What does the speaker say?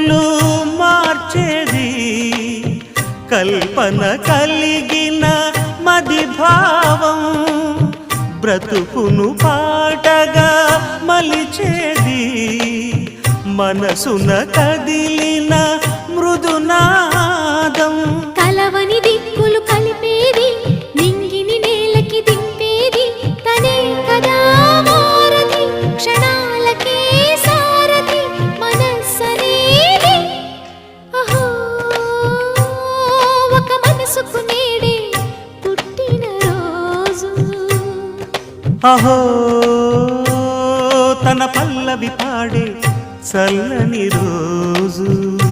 బ్రతుకులు మార్చేది కల్పన కలిగిన మది భావం బ్రతుకును పాటగా మలిచేది మనసున కదిలిన మృదునాదం కలవని దిక్కులు కలిపేది నింగిని నేలకి దింపేది తనే కదా వారధి క్షణాలకే సారథి మనస్సనేది అహో ఒక మనసుకు నేడే పుట్టిన రోజు అహో తన పల్లవి పాడే చల్ల